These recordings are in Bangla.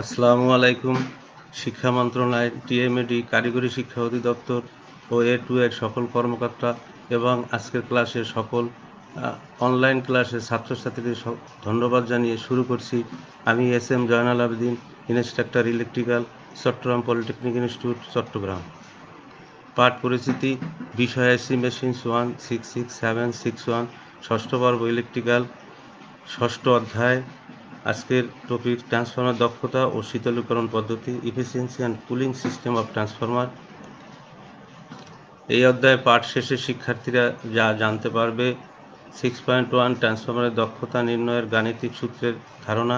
আসসালামু আলাইকুম। শিক্ষা মন্ত্রণালয়, টিএমএডি, কারিগরি শিক্ষা অধিদপ্তর ও A2 এর সকল কর্মকর্তা এবং আজকের ক্লাসের সকল অনলাইন ক্লাসের ছাত্রছাত্রীদের ধন্যবাদ জানিয়ে শুরু করছি। আমি SM Joynal Abedin, instructor electrical, Chittagong polytechnic institute, Chittagong. পাঠ পরিচিতি, বিষয় IC মেশিনস 1, 6, 6, 7, 6, 1, ষষ্ঠ পর্ব ইলেকট্রিক্যাল, ষষ্ঠ অধ্যায়। আজকের টপিক ট্রান্সফর্মার দক্ষতা ও শীতলীকরণ পদ্ধতি, efficiency and cooling system of transformer. এই অধ্যায়ে পাঠ শেষে শিক্ষার্থীরা যা জানতে পারবে: 6.1 ট্রান্সফর্মারের দক্ষতা নির্ণয়ের গাণিতিক সূত্রের ধারণা,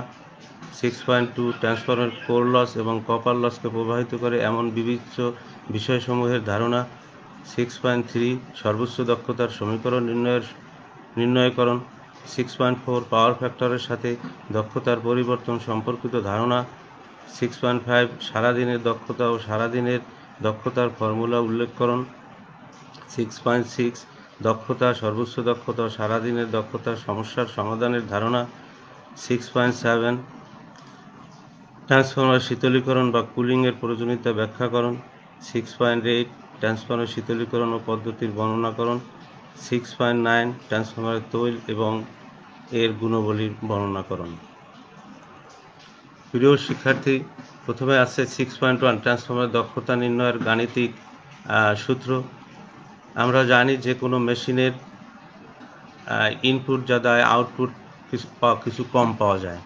6.2 ট্রান্সফর্মারের কোর লস এবং কপার লসকে প্রভাবিত করে এমন বিবিধ বিষয়সমূহের ধারণা, 6.3 সর্বোচ্চ দক্ষতার সমীকরণ নির্ণয়করণ, 6.4 পাওয়ার ফ্যাক্টরের সাথে দক্ষতার পরিবর্তন সম্পর্কিত ধারণা, 6.5 সারাদিনের দক্ষতা ও সারাদিনের দক্ষতার ফর্মুলা উল্লেখকরণ, 6.6 দক্ষতা, সর্বোচ্চ দক্ষতা ও সারাদিনের দক্ষতার সমস্যার সমাধানের ধারণা, 6.7 ট্রান্সফর্মার শীতলীকরণ বা কুলিংয়ের প্রয়োজনীয়তা ব্যাখ্যাকরণ, 6.8 ট্রান্সফর্মার শীতলীকরণ ও পদ্ধতির বর্ণনাকরণ, 6.9 ট্রান্সফর্মারের তৈল এবং এর গুণাবলীর বর্ণনাকরণ। প্রিয় শিক্ষার্থী, প্রথমে আছে 6.1 ট্রান্সফর্মারের দক্ষতা নির্ণয়ের গাণিতিক সূত্র। আমরা জানি যে কোনো মেশিনের ইনপুট যা দেয় আউটপুট কিছু কম পাওয়া যায়।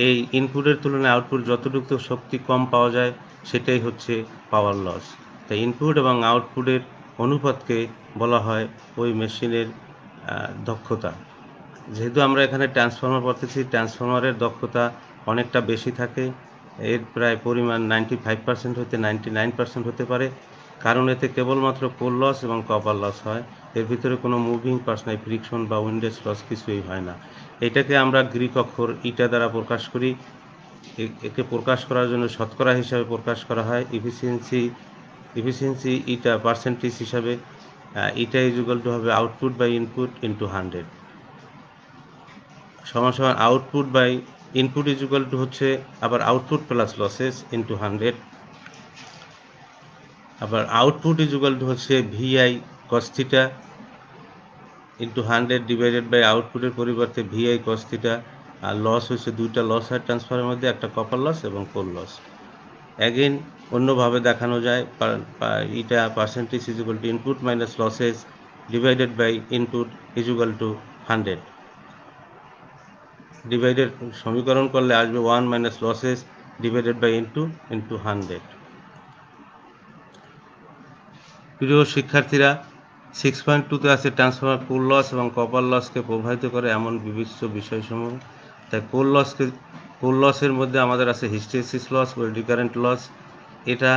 এই ইনপুটের তুলনায় আউটপুট যতটুকু শক্তি কম পাওয়া যায় সেটাই হচ্ছে পাওয়ার লস। তাই ইনপুট এবং আউটপুটের অনুপাতকে বলা হয় ওই মেশিনের দক্ষতা। যেহেতু আমরা এখানে ট্রান্সফর্মার পড়তেছি, ট্রান্সফর্মারের দক্ষতা অনেকটা বেশি থাকে, এর প্রায় পরিমাণ 95% হতে 99% হতে পারে, কারণ এতে কেবলমাত্র কোর লস এবং কপার লস হয়। এর ভিতরে কোনো মুভিং পার্টস নাই, ফ্রিকশন বা উইন্ডেজ লস কিছুই হয় না। এটাকে আমরা গ্রিক অক্ষর ইটা দ্বারা প্রকাশ করি। একে প্রকাশ করার জন্য শতকরা হিসাবে প্রকাশ করা হয়। ইফিসিয়েন্সি ইটা পার্সেন্টেজ হিসাবে ইটা ইজুগাল টু হবে আউটপুট বাই ইনপুট ইন্টু 100 সমান সমান output by input equal to হচ্ছে আবার আউটপুট প্লাস লসেস ইন্টু 100, আবার আউটপুট ইজুগাল টু হচ্ছে VI cos theta into 100 divided by আউটপুটের পরিবর্তে VI cos থিটা। আর লস হচ্ছে দুইটা লস হয় ট্রান্সফারের মধ্যে, একটা কপার লস এবং কোর লস। অ্যাগেন অন্যভাবে দেখানো যায়, এটা percentage equal to input minus losses divided by input equal to 100। Divided সমীকরণ করলে আসবে 1 minus losses divided by into 100। প্রিয় শিক্ষার্থীরা, 6.2তে আছে ট্রান্সফর্মার কোর লস এবং কপার লসকে প্রভাবিত করে এমন বিবিধ বিষয়সমূহ। তাই কোর লসের মধ্যে আমাদের আছে হিস্টেরিসিস লস ও এডি কারেন্ট লস। এটা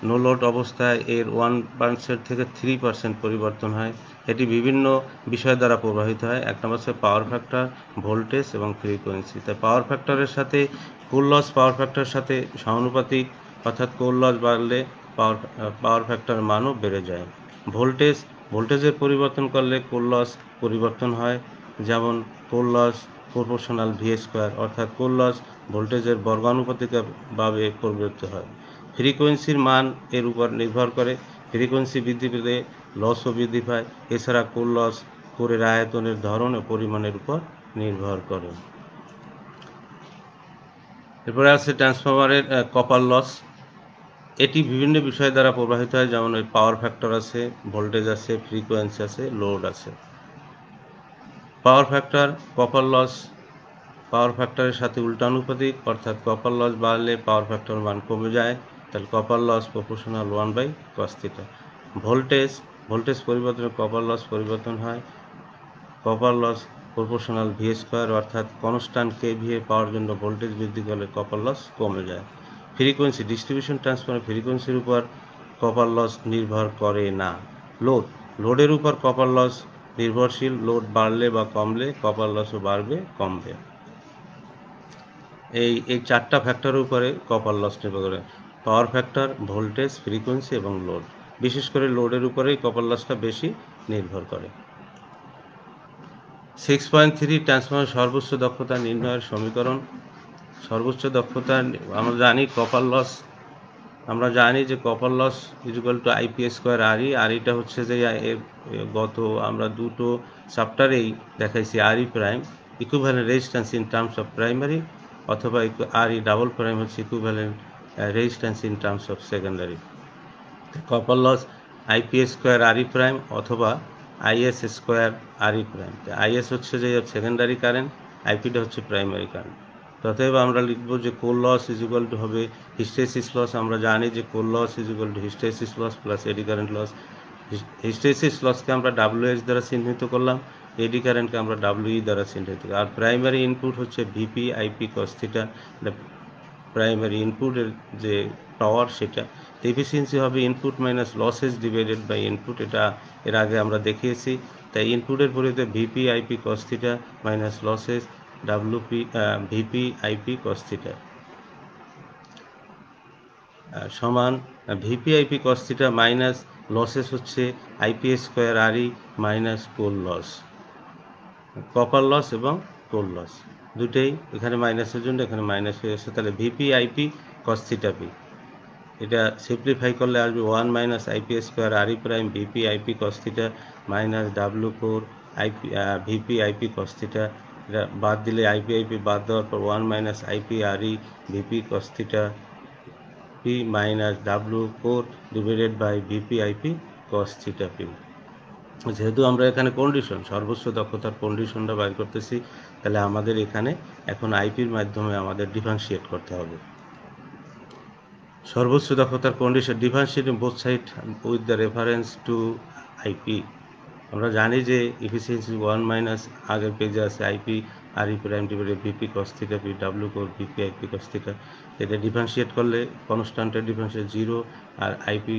নো লোড অবস্থায় এর 1% থেকে 3% পরিবর্তন হয়। এটি বিভিন্ন বিষয় দ্বারা প্রভাবিত হয়। এক নম্বর হচ্ছে পাওয়ার ফ্যাক্টর, ভোল্টেজ এবং ফ্রিকোয়েন্সি। তাই পাওয়ার ফ্যাক্টরের সাথে কোর লস পাওয়ার ফ্যাক্টরের সাথে সমানুপাতিক, অর্থাৎ কোর লস বাড়লে পাওয়ার ফ্যাক্টরের মানও বেড়ে যায়। ভোল্টেজের পরিবর্তন করলে কোর লস পরিবর্তন হয়, যেমন কোর লস প্রপোর্শনাল VA², অর্থাৎ কোর লস ভোল্টেজের বর্গানুপাতিকভাবে পরিবর্তিত হয়। ফ্রিকোয়েন্সির মান এর উপর নির্ভর করে। ফ্রিকোয়েন্সি বৃদ্ধি পেলে লসও বৃদ্ধি পায়। এছাড়া কোর লস কোরের আয়তনের ধরন ও পরিমাণের উপর নির্ভর করে। এরপরে আছে ট্রান্সফরমারের কপার লস। এটি বিভিন্ন বিষয় দ্বারা প্রভাবিত হয়, যেমন ওই পাওয়ার ফ্যাক্টর আছে, ভোল্টেজ আছে, ফ্রিকোয়েন্সি আছে, লোড আছে। পাওয়ার ফ্যাক্টর, কপার লস পাওয়ার ফ্যাক্টরের সাথে উল্টানুপাতিক, অর্থাৎ কপার লস বাড়লে পাওয়ার ফ্যাক্টর মান কমে যায়, তাহলে copper loss proportional 1/cos theta. Voltage পরিবর্তনে কপার লস পরিবর্তন হয়। কপার লস প্রপোর্শনাল VA², অর্থাৎ কনস্ট্যান্ট KVA পাওয়ার জন্য ভোল্টেজ বৃদ্ধি করলে কপার লস কমে যায়। ফ্রিকোয়েন্সি, ডিস্ট্রিবিউশন ট্রান্সফর্মার ফ্রিকোয়েন্সির উপর কপার লস নির্ভর করে না। লোডের উপর কপার লস নির্ভরশীল। লোড বাড়লে বা কমলে কপার লসও বাড়বে কমবে। এই চারটা ফ্যাক্টরের উপরে কপার লস নির্ভর করে: পাওয়ার ফ্যাক্টর, ভোল্টেজ, ফ্রিকোয়েন্সি এবং লোড। বিশেষ করে লোডের উপরেই কপার লসটা বেশি নির্ভর করে। 6.3 ট্রান্সফর্মার সর্বোচ্চ দক্ষতা নির্ণয়ের সমীকরণ। সর্বোচ্চ দক্ষতা আমরা জানি কপার লস, আমরা জানি যে copper loss equal to IP square RE. আরইটা হচ্ছে যে গত আমরা দুটো চ্যাপ্টারেই দেখাইছি RE prime equivalent resistance in terms of primary, অথবা আরই ডাবল প্রাইম হচ্ছে equivalent resistance in terms of secondary. Copper loss IP square RE prime অথবা IS square RE prime. IS হচ্ছে যে সেকেন্ডারি কারেন্ট, আইপিটা হচ্ছে প্রাইমারি কারেন্ট। অতএব আমরা লিখব যে core loss is equal to হবে হিস্টেসিস লস। আমরা জানি যে core loss is equal to hysteresis loss plus eddy current loss. Hysteresis লসকে আমরা ডাব্লিউএইচ দ্বারা চিহ্নিত করলাম, এডি কারেন্টকে আমরা ডাব্লিউই দ্বারা চিহ্নিত করলাম। আর প্রাইমারি ইনপুট হচ্ছে VP IP cos theta, primary ইনপুটের যে পাওয়ার সেটা। এফিসিয়েন্সি হবে input minus losses divided by input, এটা এর আগে আমরা দেখিয়েছি। তাই ইনপুটের পরিবর্তে VP IP cos theta minus losses WP VP IP cos theta সমান VP IP cos theta minus losses হচ্ছে IP square RE minus core loss, copper loss এবং কোর লস দুটেই এখানে মাইনাসের জন্য এখানে মাইনাস হয়ে আসছে। তাহলে VP IP cos theta P, এটা সিম্পলিফাই করলে আসবে 1 minus IP square RE prime VP IP cos theta minus W core IP VP IP cos theta. এটা বাদ দিলে আইপি আইপি বাদ দেওয়ার পর 1 minus IP RE VP cos theta P minus W core divided by VP IP cos theta P. যেহেতু আমরা এখানে কন্ডিশন সর্বোচ্চ দক্ষতার কন্ডিশনটা বাইর করতেছি, তাহলে আমাদের এখানে এখন আইপির মাধ্যমে আমাদের ডিফারেন্সিয়েট করতে হবে। সর্বোচ্চ দক্ষতার condition differentiating both side with the reference to IP. আমরা জানি যে এফিসিয়েন্সি 1 মাইনাস আগের পেজে আছে IP RE prime divided VP cos theta P W core VP IP cos theta. এটা ডিফারেন্সিয়েট করলে কনস্ট্যান্টের ডিফারেন্সিয়েট 0 আর আইপি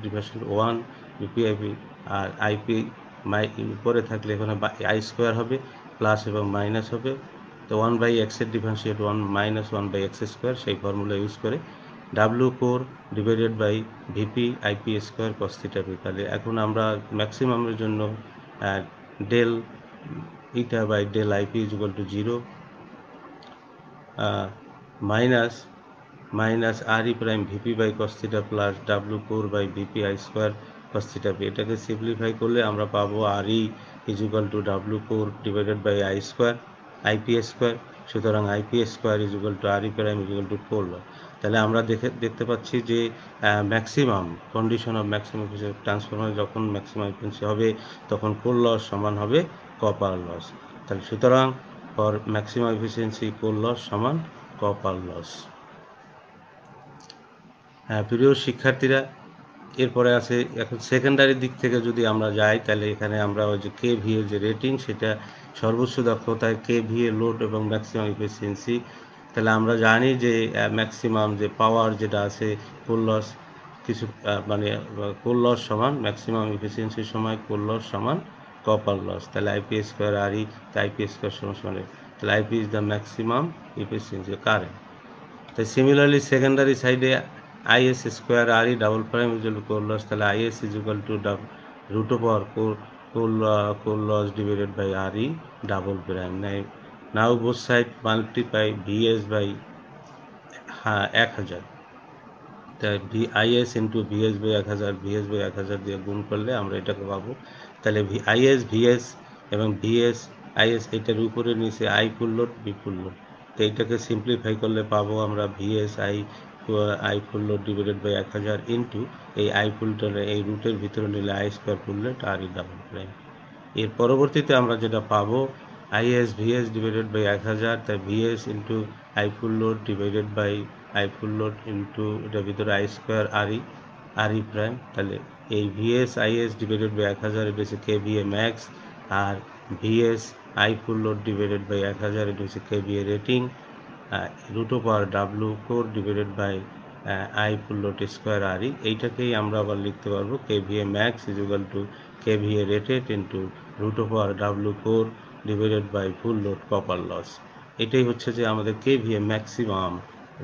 ডিফারেন্সিয়েট 1 ভিপি আইপি, আর আইপি উপরে থাকলে এখানে আই স্কোয়ার হবে, প্লাস এবং মাইনাস হবে। তো 1/x এর ডিফারেন্সিয়েট 1 মাইনাস 1/x স্কোয়ার, সেই ফর্মুলা ইউজ করে W core divided by VP IP square cos theta P. তাহলে এখন আমরা ম্যাক্সিমামের জন্য del eta by del IP is equal to 0 minus RE prime VP by cos theta plus W core by VP I square cos theta P. এটাকে সিম্পলিফাই করলে আমরা পাবো RE is equal to W core divided by I square IP square. সুতরাং IP square is equal to RE prime is equal to 4 loss. তাহলে আমরা দেখতে পাচ্ছি যে maximum condition of maximum transformer যখন ম্যাক্সিমাম এফিসিয়েন্সি হবে তখন কোর লস সমান হবে কপার লস। তাহলে সুতরাং for maximum efficiency core loss সমান কপার লস। প্রিয় শিক্ষার্থীরা, এরপরে আছে এখন সেকেন্ডারি দিক থেকে যদি আমরা যাই, তাহলে এখানে আমরা ওই যে কেভি এর যে রেটিং সেটা সর্বোচ্চ দক্ষতায় কেভি এর লোড এবং ম্যাক্সিমাম এফিসিয়েন্সি। তাহলে আমরা জানি যে ম্যাক্সিমাম যে পাওয়ার যেটা আছে কোর লস কিছু মানে কোর লস সমান ম্যাক্সিমাম এফিসিয়েন্সির সময় কোর লস সমান কপার লস। তাহলে IP square RE, IP square সমান, তাহলে IP is the maximum efficiency current. তাই সিমিলারলি সেকেন্ডারি সাইডে IS square RE double prime is equal to core loss. তাহলে IS is equal to root over core loss divided by RE double prime. Now both side multiply VS by 1000, তাই IS into VS by 1000, VS by 1000 দিয়ে গুণ করলে আমরা এটাকে পাবো। তাহলে আইএস ভিএস এবং ভিএস আইএস এটার উপরে নিচে I full load by full load, তো এইটাকে সিম্পলিফাই করলে পাবো আমরা VS I full load divided by 1000 into এই আই ফুলটা এই রুটের ভিতরে নিলে I square full load R e double prime. এর পরবর্তীতে আমরা যেটা পাবো আইএস ভিএস ডিভাইডেড বাই 1000, তাই VS into I full load divided by I full load into এটার ভিতরে আই স্কোয়ার আরই প্রাইম। তাহলে এই ভিএস আইএস ডিভাইডেড বাই 1000 এটা হচ্ছে কেভিএ ম্যাক্স, আর VS I full load divided by 1000 এটা হচ্ছে kVA rating, root over W core divided by I full load square RE. এইটাকেই আমরা আবার লিখতে পারবো kVA max is equal to KVA rated into root over W core divided by full load copper loss. এটাই হচ্ছে যে আমাদের কেভিএ ম্যাক্সিমাম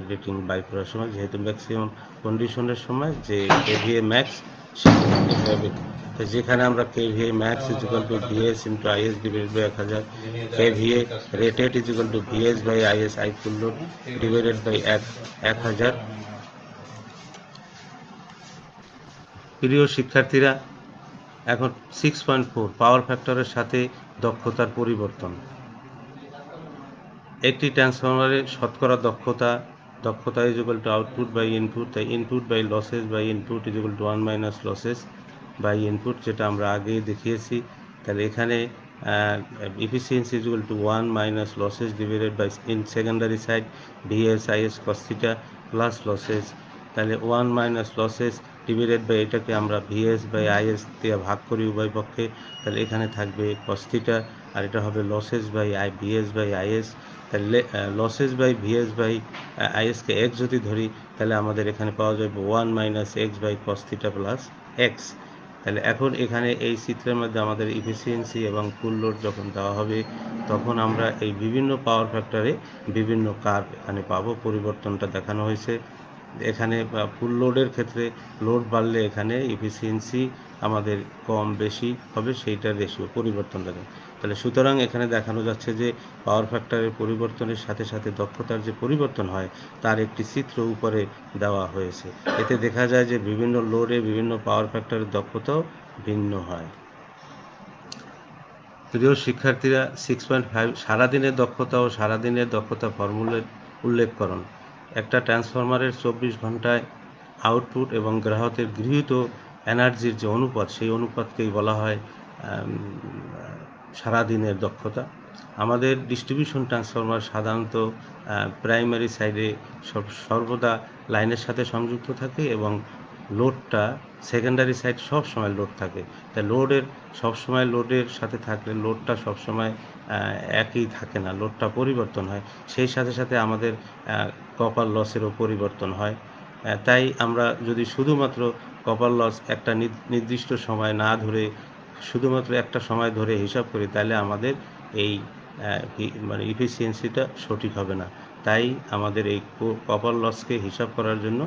রেটিং বাই করার সময়, যেহেতু ম্যাক্সিমাম কন্ডিশনের সময় যে কেভিএ ম্যাক্স সেটা হবে তো যেখানে আমরা KVA max is equal to VS into IS divided by 1000, KVA rated is equal to VS by IS I full load divided by 1000। প্রিয় শিক্ষার্থীরা, এখন 6.4 পাওয়ার ফ্যাক্টরের সাথে দক্ষতার পরিবর্তন। একটি ট্রান্সফরমারের শতকরা দক্ষতা is equal to output by input, তাই input by losses by input is equal to 1 minus losses by input, যেটা আমরা আগেই দেখিয়েছি। তাহলে এখানে efficiency is equal to 1 minus losses divided by in secondary side VS IS cos theta plus losses. তাহলে 1 মাইনাস লসেস ডিভাইডেড বাই এটাকে আমরা VS বাই IS দিয়ে ভাগ করি উভয় পক্ষে, তাহলে এখানে থাকবে cos থিটা আর এটা হবে losses by VS by IS। তাহলে losses by VS by IS কে x যদি ধরি তাহলে আমাদের এখানে পাওয়া যাবে 1 minus x by cos theta plus x। তাহলে এখন এখানে এই চিত্রের মধ্যে আমাদের এফিসিয়েন্সি এবং ফুল লোড যখন দেওয়া হবে তখন আমরা এই বিভিন্ন পাওয়ার ফ্যাক্টরে বিভিন্ন কার্ভ এখানে পাবো, পরিবর্তনটা দেখানো হয়েছে। এখানে ফুল লোডের ক্ষেত্রে লোড বাড়লে এখানে এফিসিয়েন্সি আমাদের কম বেশি হবে, সেইটার রেশিও পরিবর্তন থাকে। তাহলে সুতরাং এখানে দেখানো যাচ্ছে যে পাওয়ার ফ্যাক্টরের পরিবর্তনের সাথে সাথে দক্ষতার যে পরিবর্তন হয় তার একটি চিত্র উপরে দেওয়া হয়েছে। এতে দেখা যায় যে বিভিন্ন লোডে বিভিন্ন পাওয়ার ফ্যাক্টরের দক্ষতাও ভিন্ন হয়। প্রিয় শিক্ষার্থীরা, 6.5 সারাদিনের দক্ষতা ও সারাদিনের দক্ষতা ফর্মুলার উল্লেখ করুন। একটা ট্রান্সফরমারের 24 ঘন্টায় আউটপুট এবং গ্রাহকের গৃহীত এনার্জির যে অনুপাত, সেই অনুপাতকেই বলা হয় সারাদিনের দক্ষতা। আমাদের ডিস্ট্রিবিউশন ট্রান্সফরমার সাধারণত প্রাইমারি সাইডে সর্বদা লাইনের সাথে সংযুক্ত থাকে এবং লোডটা সেকেন্ডারি সাইড সব সময় লোড থাকে। তাই সবসময় লোডের সাথে থাকলে লোডটা সবসময় একই থাকে না, লোডটা পরিবর্তন হয়। সেই সাথে সাথে আমাদের কপার লসেরও পরিবর্তন হয়। তাই আমরা যদি শুধুমাত্র কপার লস একটা নির্দিষ্ট সময় না ধরে শুধুমাত্র একটা সময় ধরে হিসাব করি তাহলে আমাদের এই মানে ইফিসিয়েন্সিটা সঠিক হবে না। তাই আমাদের এই কপার লসকে হিসাব করার জন্য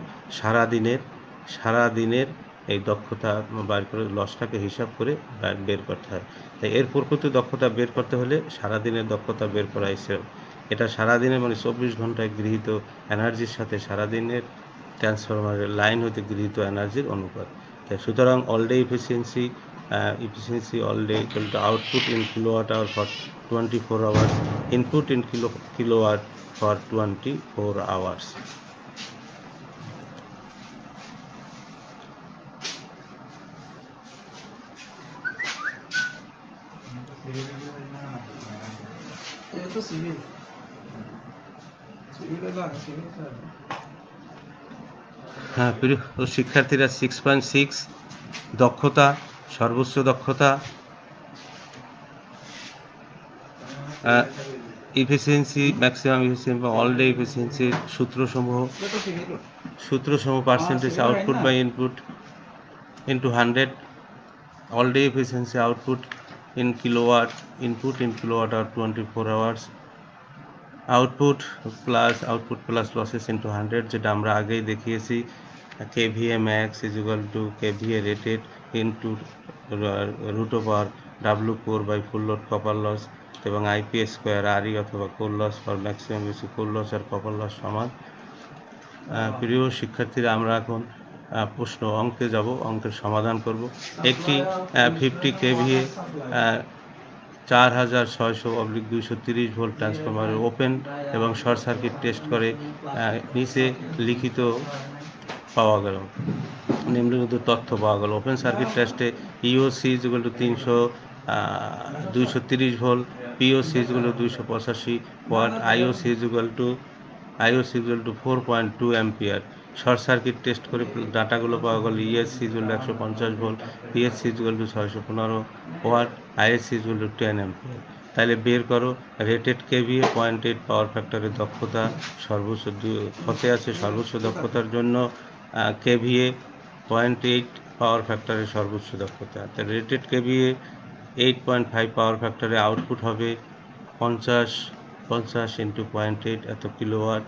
সারাদিনের এই দক্ষতা বার করে লসটাকে হিসাব করে বের করতে হয়। তাই এর প্রকৃত দক্ষতা বের করতে হলে সারাদিনের দক্ষতা বের করা হয়েছে। এটা সারাদিনের মানে 24 ঘন্টায় গৃহীত এনার্জির সাথে সারাদিনের ট্রান্সফরমারের লাইন হতে গৃহীত এনার্জির অনুপাত। তাই সুতরাং all day efficiency all day equal to output in kilowatt hour for 24 hours, input in kilowatt for 24 hours. হ্যাঁ প্রিয় শিক্ষার্থীরা, 6.6 দক্ষতা, সর্বোচ্চ দক্ষতা, efficiency, maximum efficiency, all day ইফিসিয়েন্সির সূত্রসমূহ percentage output by input into 100, all day efficiency output in kilowatt, input in kilowatt hour 24 hours, output plus losses into 100, যেটা আমরা আগেই দেখিয়েছি। KVA max is equal to KVA rated into root over W4 by full load copper loss এবং IPS স্কোয়ার RE অথবা কোর লস ফর ম্যাক্সিমাম বেশি কোর লস আর কপার লস সমান। প্রিয় শিক্ষার্থীরা, আমরা এখন প্রশ্ন অঙ্কে যাব, অঙ্কের সমাধান করব। একটি 50 KVA 4600/230 ভোল্ট ট্রান্সফরমারের ওপেন এবং শর্ট সার্কিট টেস্ট করে নিচে লিখিত পাওয়া গেল, নিম্নলিখিত তথ্য পাওয়া গেল। ওপেন সার্কিট টেস্টে EOC is equal to 230 volt, POC is equal to 285 watt, IOC is equal to 4.2 ampere. Short circuit test করে ডাটাগুলো পাওয়া গেল। ESC is equal to 150 volt, PSC is equal to 615 watt, ISC is equal to 10 ampere. তাহলে বের করো রেটেড KVA 0.8 পাওয়ার ফ্যাক্টরের দক্ষতা সর্বোচ্চ হতে আছে। সর্বোচ্চ দক্ষতার জন্য KVA 0.8 পাওয়ার ফ্যাক্টরের সর্বোচ্চ দক্ষতা। তাহলে রেটেড KVA 8.5 পাওয়ার ফ্যাক্টরে আউটপুট হবে 50 × 0.8 এত কিলোওয়াট।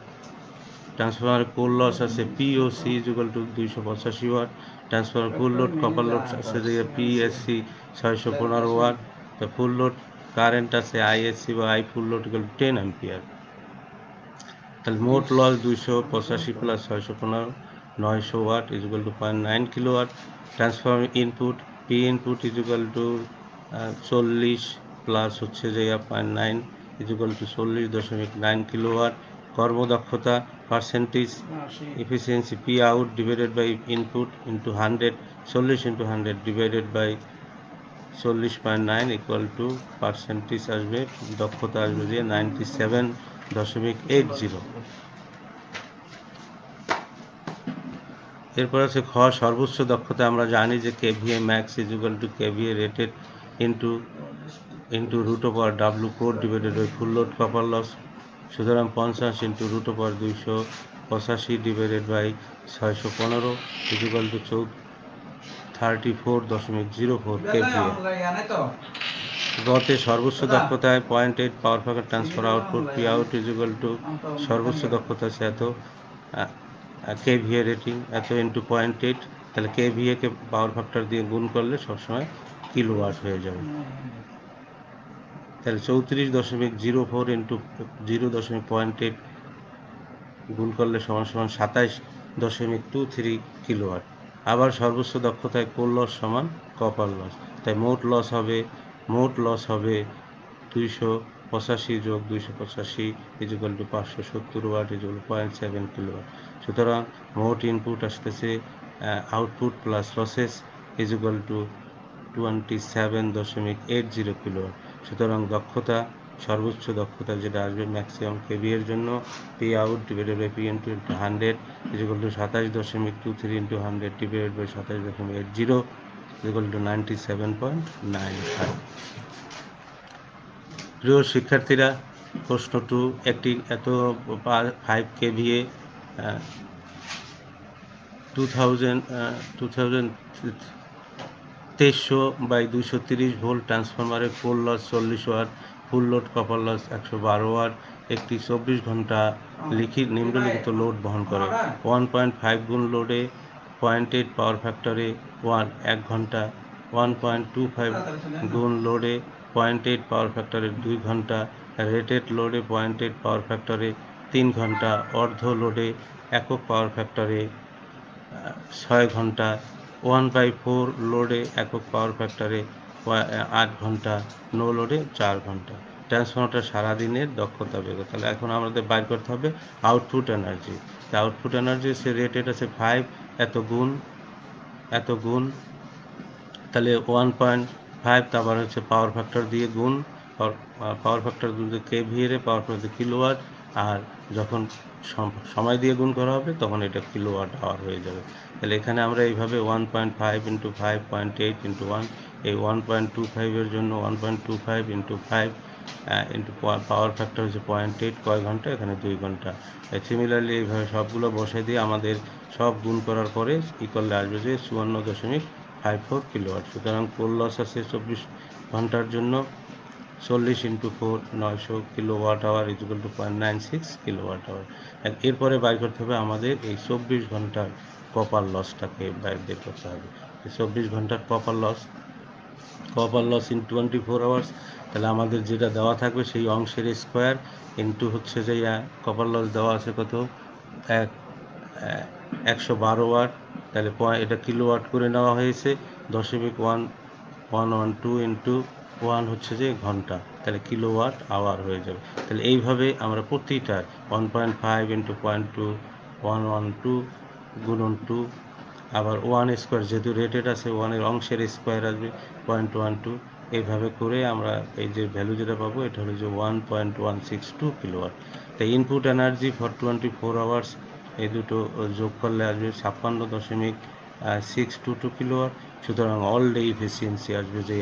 ট্রান্সফরমারের কোর লস আছে POC equal to 285 watt, transformer full load copper load আছে যে পিএসসি 615 ওয়াট, তো ফুল লোড কারেন্ট আছে আইএসসি বা I full load equal to 10 ampere. তাহলে মোট loss 285 plus 615 900 watt is equal to 0.9 kilowatt. Transformer input P input is equal to 40 plus হচ্ছে যে 0.9 ইজ ইকুয়াল টু 40.9 কিলোওয়াট। কর্মদক্ষতা percentage efficiency P out divided by input into 100, 40 into 100 divided by 40.9 equal to percentage আসবে, দক্ষতা আসবে যে 97.80। এরপর আছে খ সর্বোচ্চ দক্ষতা। আমরা জানি যে KVA max is equal to KVA rated into root over W core divided by full load copper loss. সুতরাং 50 into root over 285 divided by 615 is equal to 34.04 KVA. গতে সর্বোচ্চ দক্ষতায় 0.8 power factor transfer output P out is equal to সর্বোচ্চ দক্ষতা আছে এত কেভিএ রেটিং এত ইন্টু 0.8, তাহলে কেভিএ কে পাওয়ার ফ্যাক্টর দিয়ে গুণ করলে সবসময় কিলোওয়াট হয়ে যাবে। তাহলে 34.04 ইন্টু 0.8 গুণ করলে সমান সমান 27.23 কিলোওয়াট। আবার সর্বোচ্চ দক্ষতায় কোর লস সমান কপার লস, তাই মোট লস হবে 285 যোগ 285 is equal to 570 watt is equal to 0.7 kilowatt. সুতরাং মোট ইনপুট আসতেছে output plus losses is equal to 27.80 kilowatt. সুতরাং দক্ষতা সর্বোচ্চ দক্ষতা যেটা আসবে ম্যাক্সিমাম কেভিএর জন্য P out divided by P into 100 is equal to 27.23 into 100 divided by 27.80 is equal to 97.95। প্রিয় শিক্ষার্থীরা, প্রশ্ন 2 একটি এত 5 কেভিএ 2300/230 ভোল্ট ট্রান্সফরমারের core loss 40 watt, full load copper loss 112 watt একটি 24 ঘন্টা নিম্নলিখিত লোড বহন করে। 1.5 গুণ লোডে 0.8 পাওয়ার ফ্যাক্টরে 1 ঘন্টা, 1.25 গুণ লোডে 0.8 পাওয়ার ফ্যাক্টরে 2 ঘন্টা, রেটেড লোডে 0.8 পাওয়ার ফ্যাক্টরে 3 ঘন্টা, অর্ধ লোডে একক পাওয়ার ফ্যাক্টরে 6 ঘন্টা, 1/4 লোডে একক পাওয়ার ফ্যাক্টরে 8 ঘন্টা, নো লোডে 4 ঘন্টা। ট্রান্সফরমারটা সারাদিনের দক্ষতা বের। তাহলে এখন আমাদের বাইর করতে হবে আউটপুট এনার্জি। আউটপুট এনার্জি সে রেটেড আছে 5 এত গুণ, তাহলে 1.5 তারপর হচ্ছে পাওয়ার ফ্যাক্টর দিয়ে গুণ, power factor kVA power factor kilowatt, আর যখন সময় দিয়ে গুণ করা হবে তখন এটা কিলোওয়াট আওয়ার হয়ে যাবে। তাহলে এখানে আমরা এইভাবে 1.5 ইন্টু 5.8 ইন্টু 1, এই 1.25 এর জন্য 1.25 ইন্টু 5 ইন্টু পাওয়ার ফ্যাক্টর হচ্ছে 0.8, কয় ঘন্টা, এখানে 2 ঘন্টা। সিমিলারলি এইভাবে সবগুলো বসাই দিয়ে আমাদের সব গুণ করার পরে ই করলে আসবে যে 54.54 কিলোওয়াট। সুতরাং কোর লস আছে 24 ঘন্টার জন্য 40 into 4 900 kilowatt hour is equal to 0.96 kilowatt hour. এরপরে বাইর করতে হবে আমাদের এই 24 ঘন্টার কপার লসটাকে বের করতে হবে। 24 ঘন্টার কপার লস ইন 24 আওয়ার্স, তাহলে আমাদের যেটা দেওয়া থাকবে সেই অংশের স্কোয়ার ইন্টু হচ্ছে যে কপার লস দেওয়া আছে কত 112 ওয়াট, তাহলে এটা কিলোওয়াট করে নেওয়া হয়েছে 0.112 ইন্টু 1 হচ্ছে যে ঘন্টা, তাহলে কিলোওয়াট আওয়ার হয়ে যাবে। তাহলে এইভাবে আমরা প্রতিটা 1.5 ইন্টু 0.2 112 গুণন 2, আবার 1 স্কোয়ার যেহেতু রেটেড আছে 1-এর অংশের স্কোয়ার আসবে 0.12, এইভাবে করে আমরা এই যে ভ্যালু যেটা পাবো এটা হলো যে 1.162 কিলোওয়াট। তাই ইনপুট এনার্জি ফর 24 আওয়ার্স এই দুটো যোগ করলে আসবে 56.622 কিলোওয়াট। সুতরাং অল ডে ইফিসিয়েন্সি আসবে যে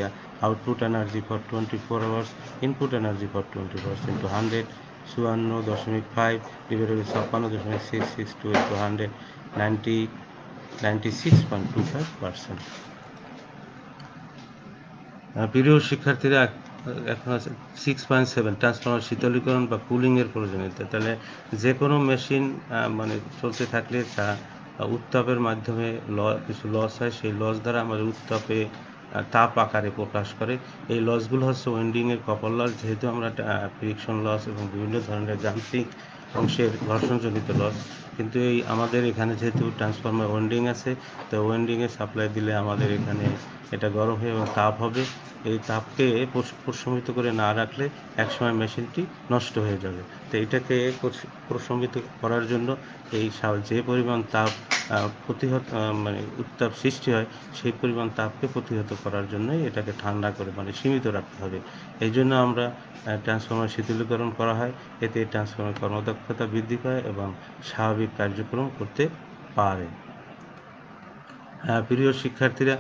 output energy for 24 hours input energy for 24 hours into 100, 54.5 divided by 56.662 into 100, 96.25%। প্রিয় শিক্ষার্থীরা, এখন আছে 6.7 ট্রান্সফরমার শীতলীকরণ বা কুলিংয়ের প্রয়োজনীয়তা। তাহলে যে কোনো মেশিন মানে চলতে থাকলে তা উত্তাপের মাধ্যমে কিছু লস হয়, সেই লস দ্বারা আমাদের উত্তাপে তাপ আকারে প্রকাশ করে। এই লসগুলো হচ্ছে ওয়েন্ডিংয়ের কপার লস, যেহেতু আমরা ফ্রিকশন লস এবং বিভিন্ন ধরনের যান্ত্রিক অংশের ঘর্ষণজনিত লস, কিন্তু এই আমাদের এখানে যেহেতু ট্রান্সফরমার ওয়েন্ডিং আছে, তো ওয়েন্ডিংয়ে সাপ্লাই দিলে আমাদের এখানে এটা গরম হয়ে এবং তাপ হবে। এই তাপকে প্রশমিত করে না রাখলে একসময় মেশিনটি নষ্ট হয়ে যাবে। তো এটাকে প্রশমিত করার জন্য এই যে পরিমাণ তাপ প্রতিহত মানে উত্তাপ সৃষ্টি হয়, সেই পরিমাণ তাপকে প্রতিহত করার জন্যই এটাকে ঠান্ডা করে মানে সীমিত রাখতে হবে। এই জন্য আমরা ট্রান্সফরমার শীতলীকরণ করা হয়, এতে ট্রান্সফরমার কর্মদক্ষতা বৃদ্ধি পায় এবং স্বাভাবিক কার্যক্রম করতে পারে। প্রিয় শিক্ষার্থীরা,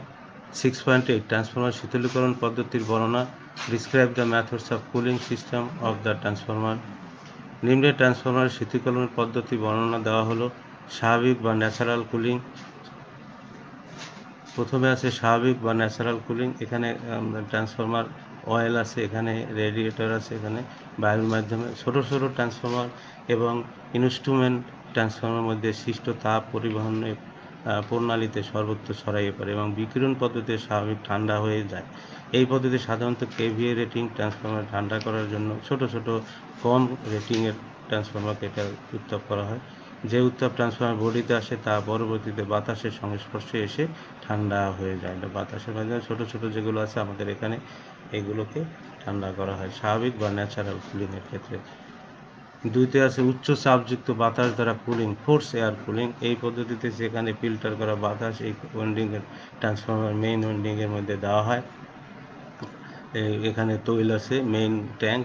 6.8 ট্রান্সফরমার শীতলীকরণ পদ্ধতির বর্ণনা। Describe the methods of cooling system of the transformer. নিম্নে ট্রান্সফরমার শীতলীকরণ পদ্ধতি বর্ণনা দেওয়া হলো। স্বাভাবিক বা ন্যাচারাল কুলিং। প্রথমে আছে স্বাভাবিক বা ন্যাচারাল কুলিং। এখানে ট্রান্সফরমার অয়েল আছে, এখানে রেডিয়েটর আছে, এখানে বায়ুর মাধ্যমে ছোট ছোট ট্রান্সফরমার এবং ইনস্ট্রুমেন্ট ট্রান্সফরমার মধ্যে সৃষ্ট তাপ পরিবহনের প্রণালীতে সর্বত্র ছড়াইয়ে পড়ে এবং বিকিরণ পদ্ধতিতে স্বাভাবিক ঠান্ডা হয়ে যায়। এই পদ্ধতি সাধারণত কেভিএ রেটিং ট্রান্সফরমার ঠান্ডা করার জন্য ছোট ছোট কম রেটিংয়ের ট্রান্সফরমারকে এটা উত্তাপ করা হয়। যে উত্তাপ ট্রান্সফরমার বডিতে আসে তা পরবর্তীতে বাতাসের সংস্পর্শে এসে ঠান্ডা হয়ে যায়। বাতাসের মাধ্যমে ছোট ছোট যেগুলো আছে আমাদের এখানে, এগুলোকে ঠান্ডা করা হয় স্বাভাবিক বা ন্যাচারাল কুলিংয়ের ক্ষেত্রে। দুইতে আছে উচ্চ চাপযুক্ত বাতাস দ্বারা কুলিং, ফোর্স এয়ার কুলিং। এই পদ্ধতিতে যেখানে ফিল্টার করা বাতাস এই ওয়েন্ডিংয়ের ট্রান্সফরমার মেইন ওয়েন্ডিংয়ের মধ্যে দেওয়া হয়। এখানে তৈল আছে, মেইন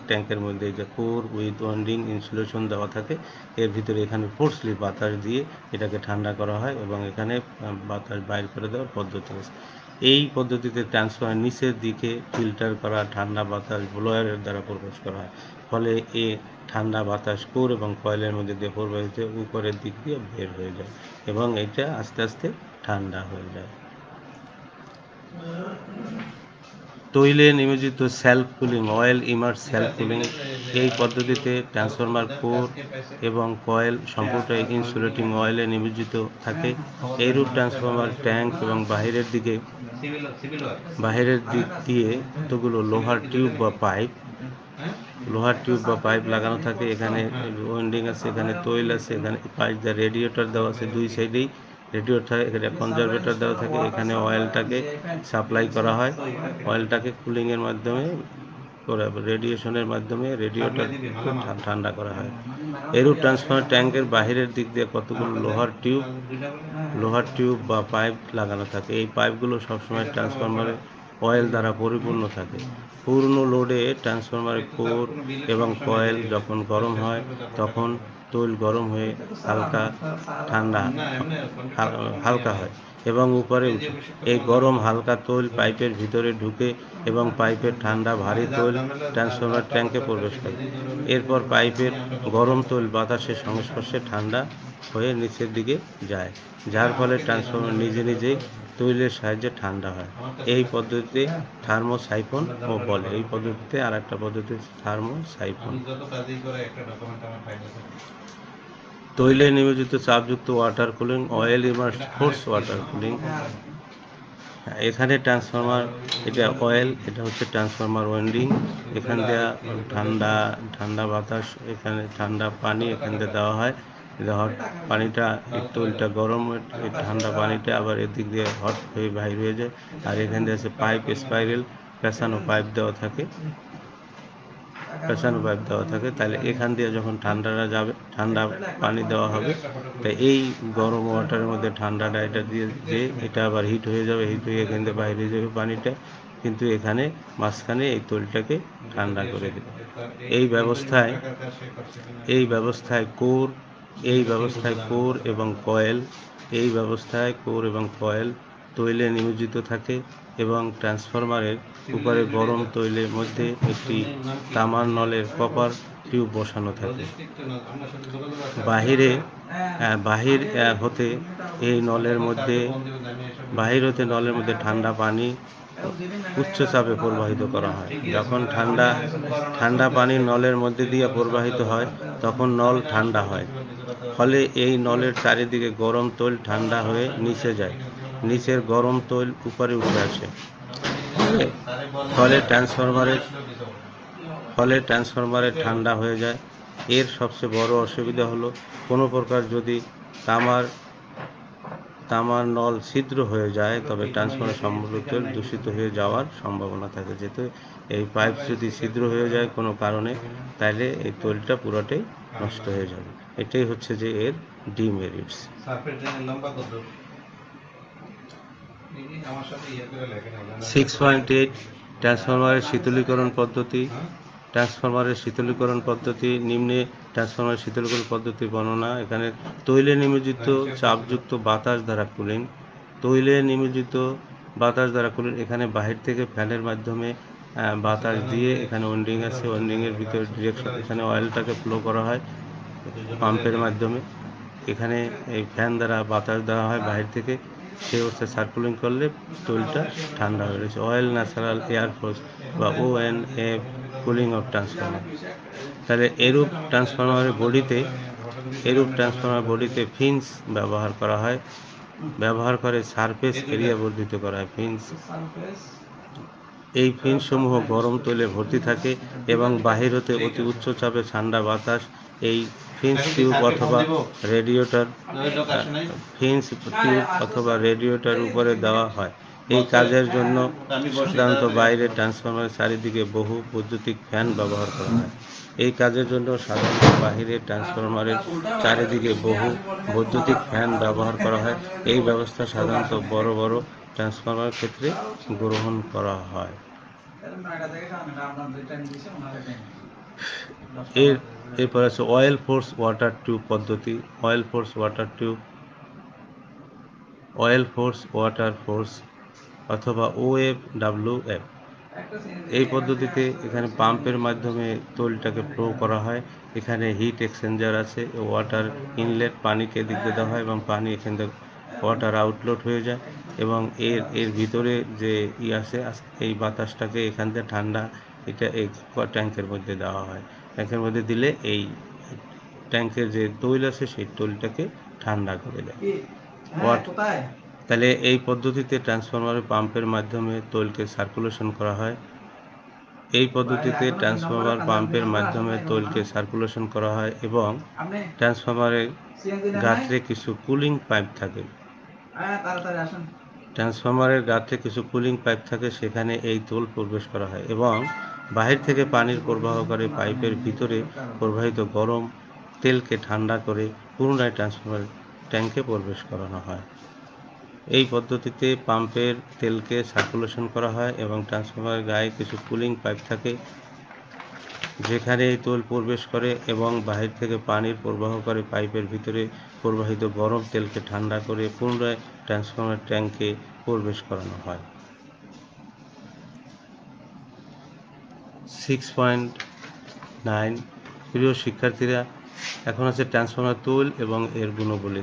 ট্যাঙ্কের মধ্যে যে কোর উইথ ওয়েন্ডিং ইনসুলেশন দেওয়া থাকে, এর ভিতরে এখানে ফোর্সলি বাতাস দিয়ে এটাকে ঠান্ডা করা হয় এবং এখানে বাতাস বাইর করে দেওয়ার পদ্ধতি আছে। এই পদ্ধতিতে ট্রান্সফরমার নিচের দিকে ফিল্টার করা ঠান্ডা বাতাস ব্লোয়ারের দ্বারা প্রবেশ করা হয়, ফলে এ ঠান্ডা বাতাস কোর এবং কয়েলের মধ্যে দিয়ে প্রবাহিত উপরের দিক দিয়ে বের হয়ে যায় এবং এটা আস্তে আস্তে ঠান্ডা হয়ে যায়। তৈলে নিয়োজিত self cooling, oil immerse self cooling. এই পদ্ধতিতে ট্রান্সফরমার কোর এবং কয়েল সম্পূর্ণটাই ইনসুলেটিং অয়েলে নিয়োজিত থাকে। এইরূপ ট্রান্সফরমার ট্যাঙ্ক এবং বাহিরের দিক দিয়ে কতগুলো লোহার টিউব বা পাইপ লাগানো থাকে। এখানে ওয়েন্ডিং আছে, এখানে তৈল আছে, এখানে পাইপ দেওয়া রেডিয়েটর দেওয়া আছে, দুই সাইডেই রেডিয়েটর, এখানে কনজারভেটর দেওয়া থাকে। এখানে অয়েলটাকে সাপ্লাই করা হয়, অয়েলটাকে কুলিংয়ের মাধ্যমে রেডিয়েশনের মাধ্যমে রেডিয়েটর ঠান্ডা করা হয়। এরূপ ট্রান্সফরমার ট্যাঙ্কের বাহিরের দিক দিয়ে কতগুলো লোহার টিউব বা পাইপ লাগানো থাকে। এই পাইপগুলো সবসময় ট্রান্সফরমারের অয়েল দ্বারা পরিপূর্ণ থাকে। পূর্ণ লোডে ট্রান্সফরমারের কোর এবং কয়েল যখন গরম হয়, তখন তৈল গরম হয়ে হালকা হয় এবং উপরে উঠে। এই গরম হালকা তৈল পাইপের ভিতরে ঢুকে এবং পাইপের ঠান্ডা ভারী তৈল ট্রান্সফরমার ট্যাঙ্কে প্রবেশ করে। এরপর পাইপের গরম তৈল বাতাসের সংস্পর্শে ঠান্ডা হয়ে নিচের দিকে যায়, যার ফলে ট্রান্সফরমার নিজেই তৈলের সাহায্যে ঠান্ডা হয়। এই পদ্ধতিতে থার্মোসাইফন বলে। এই পদ্ধতিতে আর একটা পদ্ধতি থার্মোসাইফন। তৈলে নিয়োজিত চাপযুক্ত water cooling, oil immerse force water cooling. এখানে ট্রান্সফরমার, এটা অয়েল, এটা হচ্ছে ট্রান্সফরমার ওয়েন্ডিং। এখান দিয়ে ঠান্ডা বাতাস, এখানে ঠান্ডা পানি এখান দিয়ে দেওয়া হয়। হট পানিটা তৈলটা গরম, এই ঠান্ডা পানিটা আবার এদিক দিয়ে হট হয়ে বাইর হয়ে যায়। আর এখান দিয়ে আছে পাইপ, স্পাইরাল পেঁচানো পাইপ দেওয়া থাকে, তাহলে এখান দিয়ে যখন ঠান্ডা পানি দেওয়া হবে, তাই এই গরম ওয়াটারের মধ্যে ঠান্ডাটা এটা দিয়ে এটা আবার হিট হয়ে যাবে, হিট হয়ে এখান থেকে বাইরে যাবে পানিটা, কিন্তু এখানে মাঝখানে এই তৈলটাকে ঠান্ডা করে দেবে। এই ব্যবস্থায় কোর এবং কয়েল তৈলে নিয়োজিত থাকে এবং ট্রান্সফরমারের উপরে গরম তৈলের মধ্যে একটি তামার নলের কপার টিউব বসানো থাকে। বাহির হতে নলের মধ্যে ঠান্ডা পানি উচ্চ চাপে প্রবাহিত করা হয়। যখন ঠান্ডা পানি নলের মধ্যে দিয়ে প্রবাহিত হয় তখন নল ঠান্ডা হয়, ফলে এই নলের চারিদিকে গরম তৈল ঠান্ডা হয়ে নিচে যায়, নিচের গরম তৈল উপরে উঠে আসে। ফলে ট্রান্সফরমারে ঠান্ডা হয়ে যায়। এর সবচেয়ে বড় অসুবিধা হলো কোনো প্রকার যদি তামার নল ছিদ্র হয়ে যায় তবে ট্রান্সফরমার সম্পূর্ণ তৈল দূষিত হয়ে যাওয়ার সম্ভাবনা থাকে। যেহেতু এই পাইপ যদি ছিদ্র হয়ে যায় কোনো কারণে, তাহলে এই তৈলটা পুরোটাই নষ্ট হয়ে যাবে। এটাই হচ্ছে যে এর ডিমেরিটস। 6.8 ট্রান্সফরমারের শীতলীকরণ পদ্ধতি। নিম্নে ট্রান্সফরমারের শীতলীকরণ পদ্ধতির বর্ণনা। এখানে তৈলে নিমজ্জিত চাপযুক্ত বাতাস দ্বারা কুলিং। এখানে বাহির থেকে ফ্যানের মাধ্যমে বাতাস দিয়ে, এখানে ওয়েন্ডিং আছে, ওয়েন্ডিংয়ের ভিতরে ডিরেকশন, এখানে অয়েলটাকে ফ্লো করা হয় পাম্পের মাধ্যমে। এখানে এই ফ্যান দ্বারা বাতাস দেওয়া হয় বাহির থেকে, সেই অবস্থায় সার্কুলিং করলে তৈলটা ঠান্ডা হয়ে গেছে। অয়েল ন্যাচারাল এয়ার ফোর্স বা ONF কুলিং অফ ট্রান্সফরমার। তাহলে এরূপ ট্রান্সফরমার বডিতে ফিন্স ব্যবহার করে সারফেস এরিয়া বর্ধিত করা হয়। এই ফিন্স সমূহ গরম তৈলে ভর্তি থাকে এবং বাহির হতে অতি উচ্চ চাপে ঠান্ডা বাতাস এই ফিন্স টিউব অথবা রেডিয়েটর উপরে দেওয়া হয়। এই কাজের জন্য সাধারণত বাইরে ট্রান্সফরমারের চারিদিকে বহু বৈদ্যুতিক ফ্যান ব্যবহার করা হয়। এই ব্যবস্থা সাধারণত বড় বড় ট্রান্সফরমার ক্ষেত্রে গ্রহণ করা হয়। এরপর আছে অয়েল ফোর্স ওয়াটার টিউব পদ্ধতি। অথবা OFWF। এই পদ্ধতিতে এখানে পাম্পের মাধ্যমে তৈলটাকে ফ্লো করা হয়। এখানে হিট এক্সচেঞ্জার আছে, ওয়াটার ইনলেট পানিকে দিক দিয়ে দেওয়া হয় এবং পানি এখান থেকে ওয়াটার আউটলেট হয়ে যায় এবং এর ভিতরে যে আছে এই বাতাসটাকে এখান থেকে ঠান্ডা এটা এই ট্যাঙ্কের মধ্যে দেওয়া হয়। ট্যাঙ্কের মধ্যে দিলে এই ট্যাঙ্কের যে তৈল আছে সেই তৈলটাকে ঠান্ডা করে দেয়। তাহলে এই পদ্ধতিতে ট্রান্সফরমারের পাম্পের মাধ্যমে তৈলকে সার্কুলেশন করা হয়। এবং ট্রান্সফরমারের গাত্রে কিছু কুলিং পাইপ থাকে। সেখানে এই তৈল প্রবেশ করা হয় এবং বাহির থেকে পানির প্রবাহকারী পাইপের ভিতরে প্রবাহিত গরম তেলকে ঠান্ডা করে পুনরায় ট্রান্সফরমার ট্যাঙ্কে প্রবেশ করানো হয়। এই পদ্ধতিতে পাম্পের তেলকে সার্কুলেশন করা হয় এবং ট্রান্সফরমারের গায়ে কিছু কুলিং পাইপ থাকে যেখানে এই তৈল প্রবেশ করে এবং বাহির থেকে পানির প্রবাহকারী পাইপের ভিতরে প্রবাহিত গরম তেলকে ঠান্ডা করে পুনরায় ট্রান্সফরমার ট্যাঙ্কে প্রবেশ করানো হয়। 6.9 প্রিয় শিক্ষার্থীরা, এখন আছে ট্রান্সফরমার তৈল এবং এর গুণাবলী।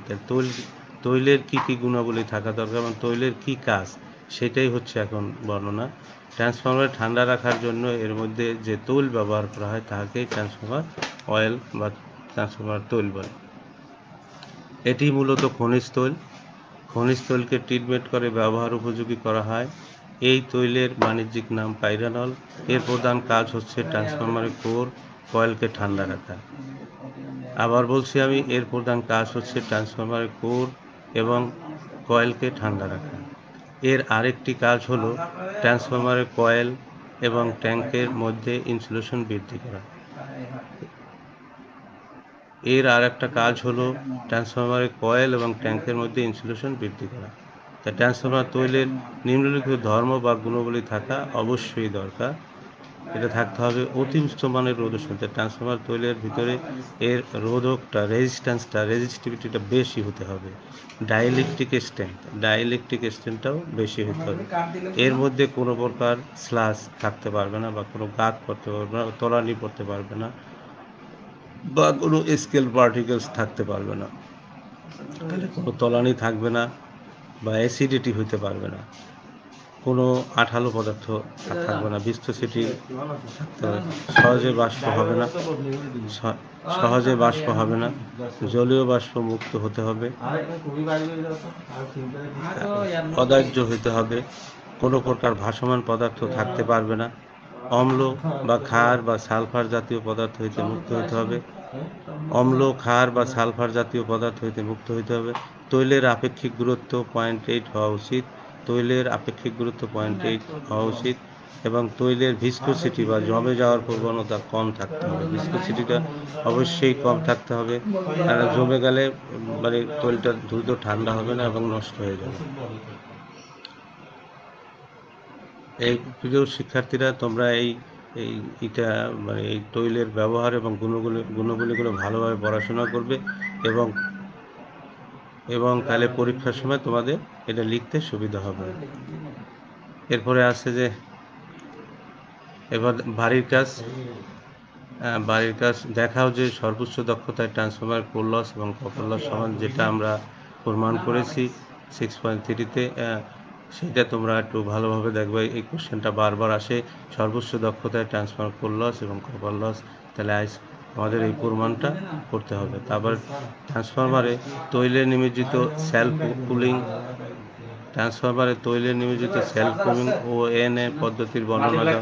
তৈলের কি কি গুণাবলী থাকা দরকার এবং তৈলের কি কাজ, সেটাই হচ্ছে এখন বর্ণনা। ট্রান্সফরমার ঠান্ডা রাখার জন্য এর মধ্যে যে তৈল ব্যবহার করা হয় তাকেই ট্রান্সফরমার অয়েল বা ট্রান্সফরমার তৈল বলে। এটি মূলত খনিজ তৈলকে ট্রিটমেন্ট করে ব্যবহার উপযোগী করা হয়। এই তৈলের বাণিজ্যিক নাম পাইরানল। এর প্রধান কাজ হচ্ছে ট্রান্সফরমারের কোর কয়েলকে ঠান্ডা রাখা। আবার বলছি আমি, এর প্রধান কাজ হচ্ছে ট্রান্সফরমারের কোর এবং কয়েলকে ঠান্ডা রাখা। এর আরেকটি কাজ হলো ট্রান্সফরমারের কয়েল এবং ট্যাঙ্কের মধ্যে ইনসুলেশন বৃদ্ধি করা। ট্রান্সফরমার তৈলের নিম্নলিখিত ধর্ম বা গুণাবলী থাকা অবশ্যই দরকার। এটা থাকতে হবে অতি উচ্চমানের রোধক। ট্রান্সফরমার তৈলের ভিতরে এর রেজিস্টিভিটিটা বেশি হতে হবে। ডাইইলেকট্রিক স্ট্রেংথটাও বেশি হতে হবে। এর মধ্যে কোনো প্রকার স্লাস থাকতে পারবে না বা কোনো গাত পড়তে পারবে না, তলানি পড়তে পারবে না বা কোনো স্কেল পার্টিকেলস থাকতে পারবে না, কোনো তলানি থাকবে না বা অ্যাসিডিটি হতে পারবে না। কোনো আঠালো পদার্থ থাকবে না, ভিসকোসিটি থাকতে হবে, সহজে বাষ্প হবে না, সহজে বাষ্প হবে না, জলীয় বাষ্প মুক্ত হতে হবে, অদাহ্য হতে হবে, কোনো প্রকার ভাসমান পদার্থ থাকতে পারবে না, অম্ল বা ক্ষার বা সালফার জাতীয় পদার্থ হইতে মুক্ত হতে হবে, অম্ল ক্ষার বা সালফার জাতীয় পদার্থ হইতে মুক্ত হইতে হবে, তৈলের আপেক্ষিক গুরুত্ব 0.8 হওয়া উচিত, তৈলের আপেক্ষিক গুরুত্ব 0.8 হওয়া উচিত, এবং তৈলের ভিসকোসিটি বা জমে যাওয়ার প্রবণতা কম থাকতে হবে, ভিসকোসিটিটা অবশ্যই কম থাকতে হবে, কারণ জমে গেলে মানে তৈলটা দ্রুত ঠান্ডা হবে না এবং নষ্ট হয়ে যাবে। এই প্রিয় শিক্ষার্থীরা, তোমরা এইটা মানে এই তৈলের ব্যবহার এবং গুণগুলিগুলো ভালোভাবে পড়াশোনা করবে এবং তাহলে পরীক্ষার সময় তোমাদের এটা লিখতে সুবিধা হবে। এরপরে আছে যে এবার বাড়ির কাজ দেখাও যে সর্বোচ্চ দক্ষতায় ট্রান্সফরমার কোর লস এবং কপার লস সমান, যেটা আমরা প্রমাণ করেছি 6.3-তে। সেটা তোমরা একটু ভালোভাবে দেখবে, এই কোশ্চেনটা বারবার আসে, সর্বোচ্চ দক্ষতায় ট্রান্সফরমার কোর লস এবং কপার লস, তাহলে আমাদের এই প্রমাণটা করতে হবে। তারপর ট্রান্সফরমারে তৈলে নিমজ্জিত সেলফ কুলিং ও এনএ পদ্ধতির বর্ণনা দাও।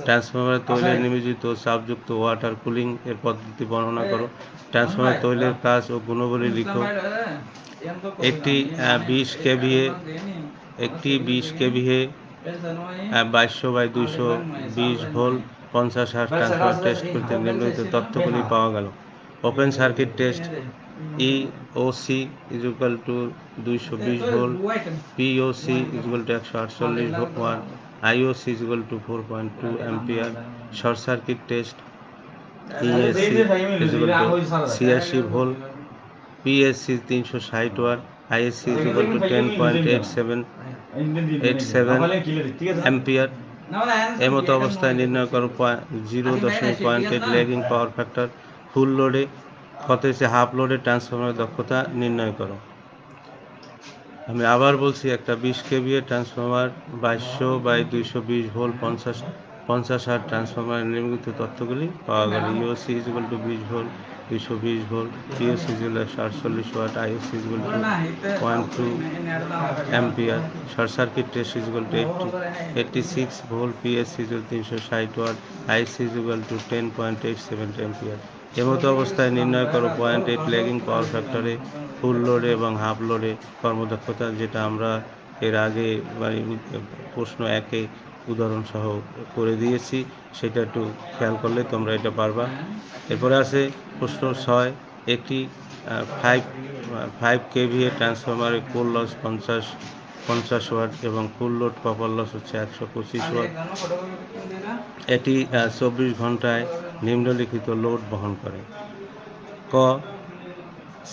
ট্রান্সফরমারে তৈলে নিমজ্জিত চাপযুক্ত ওয়াটার কুলিং এর পদ্ধতি বর্ণনা করো। ট্রান্সফরমার তৈলের কাজ ও গুণাবলী লিখো। একটি 20 KVA 2200/220 volt 50 hertz transformer test করতে নিম্নলিখিত তথ্যগুলি পাওয়া গেল। Open circuit test EOC = 220 volt, POC = 148 watt, IOC = 4.2 ampere. Short circuit test ESC = 86 volt, PSC 360 watt, ISC = 10.87 ampere. এমতো অবস্থায় নির্ণয় করো 0.8 ল্যাগিং পাওয়ার ফ্যাক্টর। ফুল লোডে কত হচ্ছে, হাফ লোডে ট্রান্সফরমারের দক্ষতা নির্ণয় করো। আমি আবার বলছি, একটা 20 কেভিএ ট্রান্সফরমার 2200/220 ভোল্ট 50 হার্জ ট্রান্সফরমারের নিম্নলিখিত তথ্যগুলি পাওয়া গেল। EOC = 20 volt 220 volt, POC = 148 watt, IOC = 0.2 ampere. Short circuit test = 86 volt, PSC = 360 watt, IC = 10.87 ampere. এমতো অবস্থায় নির্ণয় করো 0.8 ল্যাগিং পাওয়ার ফ্যাক্টরে ফুল লোডে এবং হাফ লোডে কর্মদক্ষতা, যেটা আমরা এর আগে প্রশ্ন 1-এ উদাহরণ সহ করে দিয়েছি, সেটা একটু খেয়াল করলে তোমরা এটা পারবা। এরপরে আছে প্রশ্ন 6, একটি 5 কেভিএ ট্রান্সফরমারে কোর লস 50 ওয়াট এবং ফুল লোড কপার লস হচ্ছে 125 ওয়াট। এটি 24 ঘন্টায় নিম্নলিখিত লোড বহন করে। ক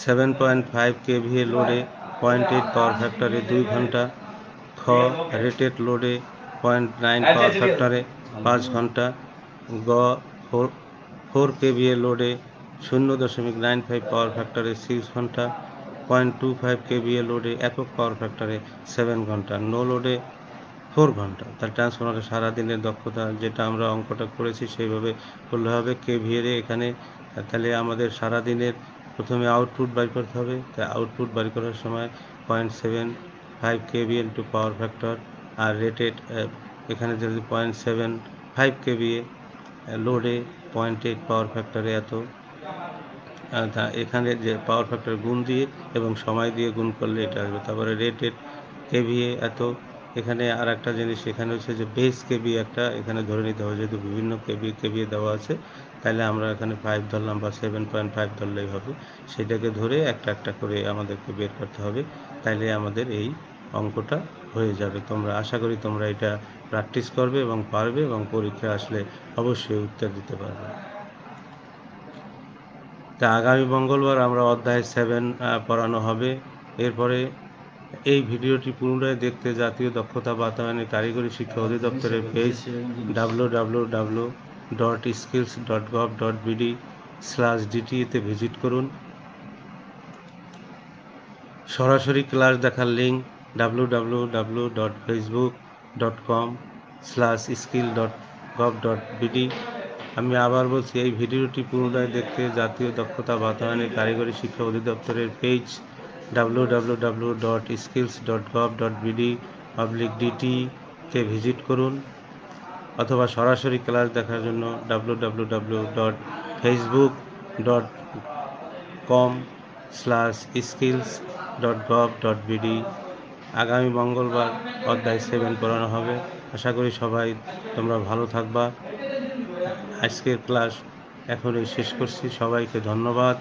7.5 কেভিএ লোডে 0.8 পাওয়ার ফ্যাক্টরে 2 ঘন্টা। খ রেটেড লোডে 0.9 পাওয়ার ফ্যাক্টরে 5 ঘন্টা। গ 4 কেভিএ লোডে 0.95 পাওয়ার ফ্যাক্টরে 6 ঘন্টা। 0.25 কেভিএ লোডে একক পাওয়ার ফ্যাক্টরে 7 ঘন্টা। নো লোডে 4 ঘন্টা। তার ট্রান্সফরমারের সারাদিনের দক্ষতা, যেটা আমরা অঙ্কটা করেছি সেইভাবে করলে হবে। কেভিএ এখানে তাহলে আমাদের সারাদিনের প্রথমে আউটপুট বাই করতে হবে। তাই আউটপুট বাই করার সময় 0.75 কেভিএ ইন্টু পাওয়ার ফ্যাক্টর, আর রেটেড এখানে যদি 0.75 কেভিএ লোডে 0.8 পাওয়ার ফ্যাক্টরে এত, এখানে যে পাওয়ার ফ্যাক্টর গুণ দিয়ে এবং সময় দিয়ে গুণ করলে এটা আসবে। তারপরে রেটেড কেভিএ এত, এখানে আর একটা জিনিস এখানে হচ্ছে যে বেস কেভিএ একটা এখানে ধরে নিতে হবে, যেহেতু বিভিন্ন কেভিএ দেওয়া আছে, তাহলে আমরা এখানে 5 ধরলাম বা 7.5 ধরলেই হবে। সেটাকে ধরে একটা করে আমাদেরকে বের করতে হবে, তাইলে আমাদের এই অঙ্কটা হয়ে যাবে। তোমরা আশা করি তোমরা এটা প্র্যাকটিস করবে এবং পারবে, এবং পরীক্ষা আসলে অবশ্যই উত্তর দিতে পারবে। তা আগামী মঙ্গলবার আমরা অধ্যায় 7 পড়ানো হবে। এরপরে এই ভিডিওটি পুনরায় দেখতে জাতীয় দক্ষতা বাতায়নের কারিগরি শিক্ষা অধিদপ্তরের পেজ www.skills.gov.bd/dte-তে ভিজিট করুন। সরাসরি ক্লাস দেখার লিঙ্ক www.facebook www.skill.gov.bd। আমি আবার বলছি, এই ভিডিওটি পুনরায় দেখতে জাতীয় দক্ষতা বাতায়নে কারিগরি শিক্ষা অধিদপ্তরের পেজ www.skills.gov.bd/dt তে ভিজিট করুন, অথবা সরাসরি ক্লাস দেখার জন্য www.facebook.com/skills.gov.bd। আগামী মঙ্গলবার অধ্যায় 7 পড়ানো হবে। আশা করি সবাই তোমরা ভালো থাকবা। আজকের ক্লাস এখনই শেষ করছি। সবাইকে ধন্যবাদ।